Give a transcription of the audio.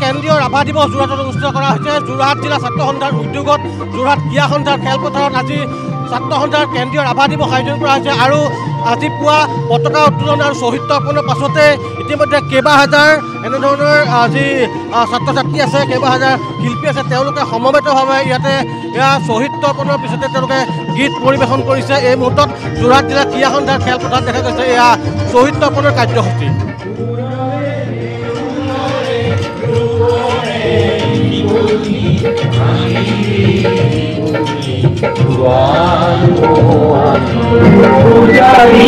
কেন্দ্ৰীয় ৰাভা দিৱস যোৰহাটত অনুষ্ঠিত কৰা হৈছে। যোৰহাট জিলা ছাত্ৰ সন্থাৰ উদ্যোগত যোৰহাট ক্ৰীড়া সন্থাৰ খেলপথাৰত আজি ছাত্ৰ সন্থাৰ কেন্দ্ৰীয় ৰাভা দিৱস আয়োজন কৰা হৈছে। আৰু আজি পুৱা পতাকা উত্তোলন আৰু শ্বহীদ তৰ্পণৰ পাছতে ইতিমধ্যে কেইবা হাজাৰ এনেধৰণৰ যি ছাত্ৰ ছাত্ৰী আছে, কেইবা হাজাৰ শিল্পী আছে, তেওঁলোকে সমবেতভাৱে ইয়াতে শ্বহীদ তৰ্পণৰ পিছতে তেওঁলোকে গীত পৰিৱেশন কৰিছে। এই মুহূৰ্তত যোৰহাট জিলা ক্ৰীড়া সন্থাৰ খেলপথাৰত দেখা গৈছে এয়া শ্বহীদ তৰ্পণৰ কাৰ্যসূচী। Pujari,